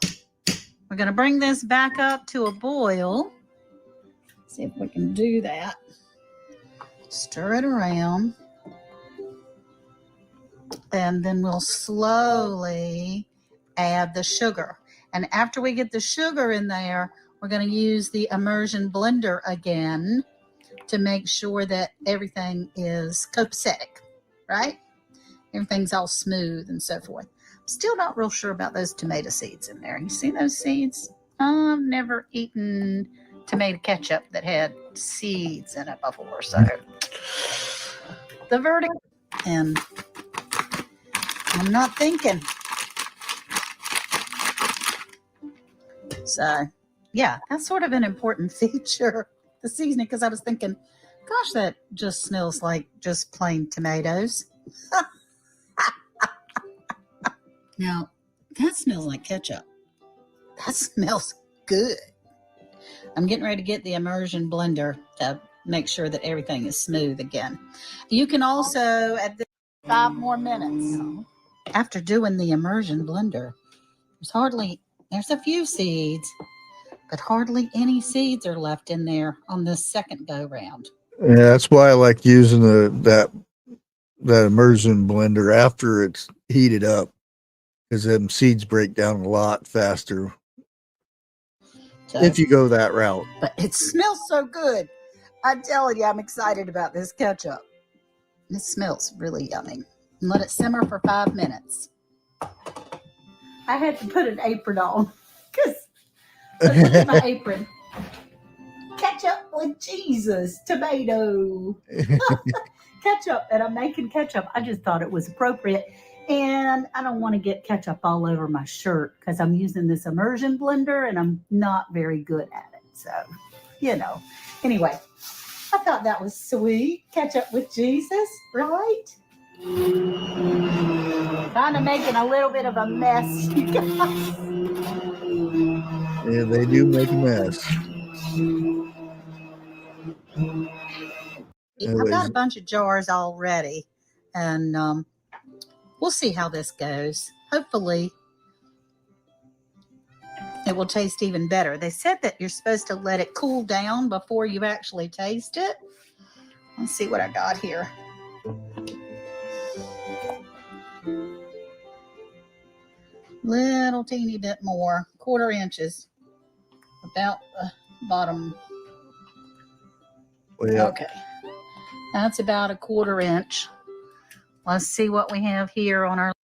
we're going to bring this back up to a boil. See if we can do that. Stir it around. And then we'll slowly add the sugar. And after we get the sugar in there, we're going to use the immersion blender again to make sure that everything is copacetic, right? Everything's all smooth and so forth. I'm still not real sure about those tomato seeds in there. You see those seeds? I've never eaten tomato ketchup that had seeds in it before. So the verdict, and I'm not thinking. So yeah, that's sort of an important feature, the seasoning, because I was thinking, gosh, that just smells like just plain tomatoes. Now, that smells like ketchup. That smells good. I'm getting ready to get the immersion blender to make sure that everything is smooth again. You can also add 5 more minutes. After doing the immersion blender, there's a few seeds, but hardly any seeds are left in there on this second go round. Yeah, that's why I like using that immersion blender after it's heated up, because them seeds break down a lot faster if you go that route. But it smells so good. I'm telling you, I'm excited about this ketchup. It smells really yummy. And let it simmer for 5 minutes. I had to put an apron on because look at my apron. Ketchup with Jesus, tomato. Ketchup, and I'm making ketchup. I just thought it was appropriate. And I don't want to get ketchup all over my shirt because I'm using this immersion blender and I'm not very good at it. So, Anyway, I thought that was sweet. Ketchup with Jesus, right? Kind of making a little bit of a mess, you guys. Yeah, they do make a mess. I've got a bunch of jars already, and we'll see how this goes. Hopefully, it will taste even better. They said that you're supposed to let it cool down before you actually taste it. Let's see what I got here. Little teeny bit more, 1/4 inches, about the bottom. Yeah. Okay, that's about a 1/4 inch. Let's see what we have here on our.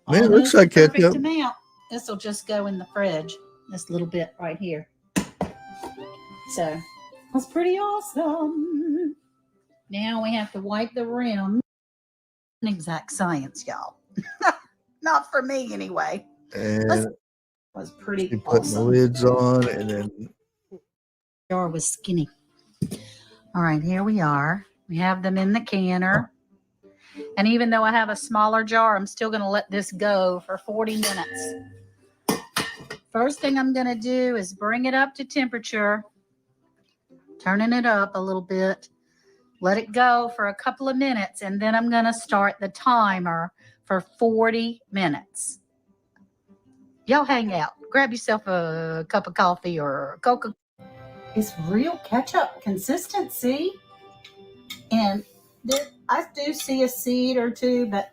Man, it looks like perfect ketchup. amount. This will just go in the fridge. This little bit right here. So that's pretty awesome. Now we have to wipe the rim. An exact science, y'all. Not for me, anyway. And was pretty putting the awesome. lids on, and then Jar was skinny. All right, here we are. We have them in the canner. And even though I have a smaller jar, I'm still going to let this go for 40 minutes. First thing I'm going to do is bring it up to temperature, turning it up a little bit, let it go for a couple of minutes, and then I'm going to start the timer for 40 minutes. Y'all hang out. Grab yourself a cup of coffee or Coca. It's real ketchup consistency. And I do see a seed or two, but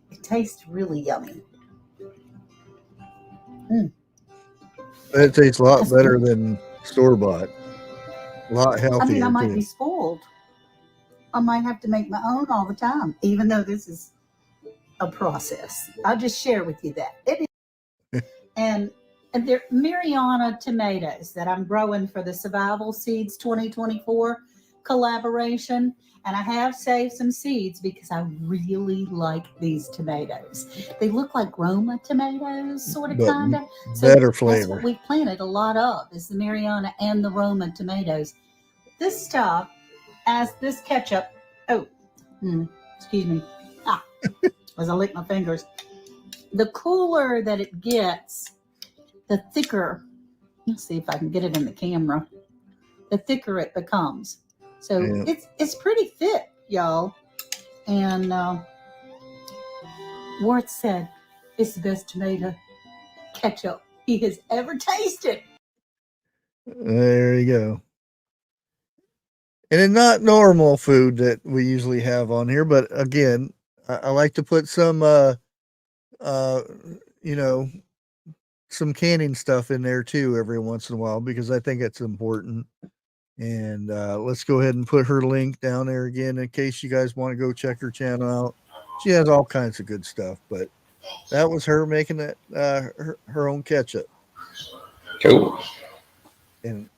it tastes really yummy. it tastes a lot better than store-bought. A lot healthier. I mean, I might too. be spoiled. I might have to make my own all the time, even though this is a process. I'll just share with you that. It is. and they're Mariana tomatoes that I'm growing for the Survival Seeds 2024 collaboration. And I have saved some seeds because I really like these tomatoes. They look like Roma tomatoes, sort of, But kind of. better That's flavor. what we've planted a lot of, is the Mariana and the Roma tomatoes. This stuff, as this ketchup, excuse me, as I lick my fingers, the cooler that it gets, the thicker, let's see if I can get it in the camera, the thicker it becomes. So it's pretty thick, y'all. And Ward said it's the best tomato ketchup he has ever tasted. There you go. And it's not normal food that we usually have on here, but again, I like to put some, some canning stuff in there too every once in a while because I think it's important. And let's go ahead and put her link down there again in case you guys want to go check her channel out. She has all kinds of good stuff, but that was her making it her own ketchup. Cool. And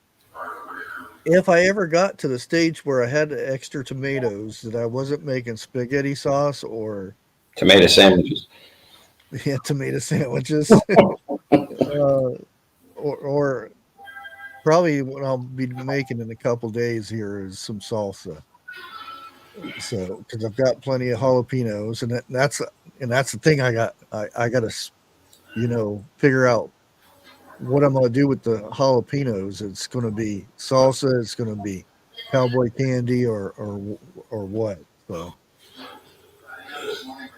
if I ever got to the stage where I had extra tomatoes that I wasn't making spaghetti sauce or Tomato sandwiches. Yeah, tomato sandwiches. or probably what I'll be making in a couple days here is some salsa. So, because I've got plenty of jalapenos, and that's the thing I got to, figure out what I'm going to do with the jalapenos. It's going to be salsa. It's going to be cowboy candy or what. So,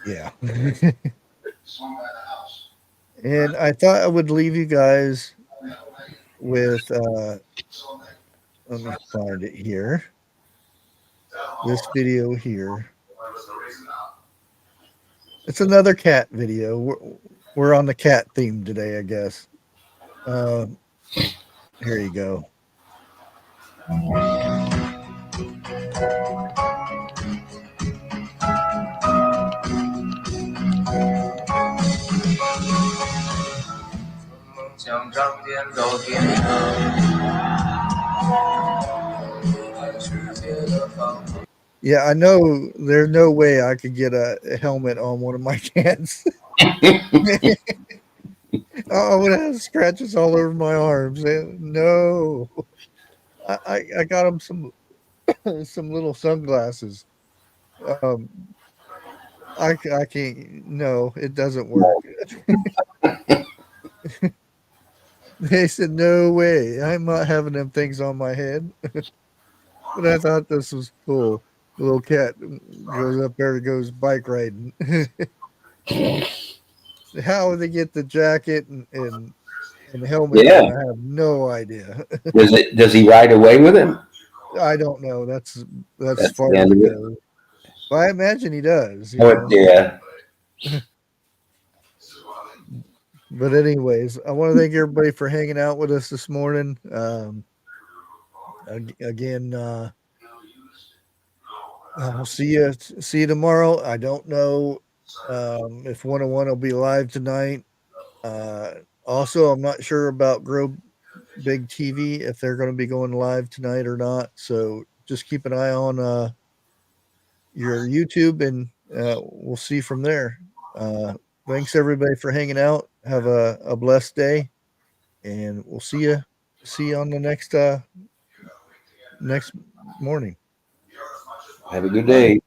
yeah. And I thought I would leave you guys with, let me find it here. This video here. It's another cat video. We're on the cat theme today, I guess. Here you go. Yeah, I know there's no way I could get a helmet on one of my cats. I would have scratches all over my arms. No, I got him some little sunglasses. I can't. No, it doesn't work. They said no way. I'm not having them things on my head. But I thought this was cool. The little cat goes up there, goes bike riding. How would they get the jacket and helmet? Yeah. On? I have no idea. Does he ride away with him? I don't know. That's far the end to of it. go. Well, I imagine he does. Yeah. But anyways, I want to thank everybody for hanging out with us this morning. Again, I'll see you tomorrow. I don't know if 101 will be live tonight. Also, I'm not sure about Grow Big TV, if they're going to be going live tonight or not. So just keep an eye on your YouTube, and we'll see from there. Thanks everybody for hanging out. Have a blessed day, and we'll see you on the next morning. Have a good day.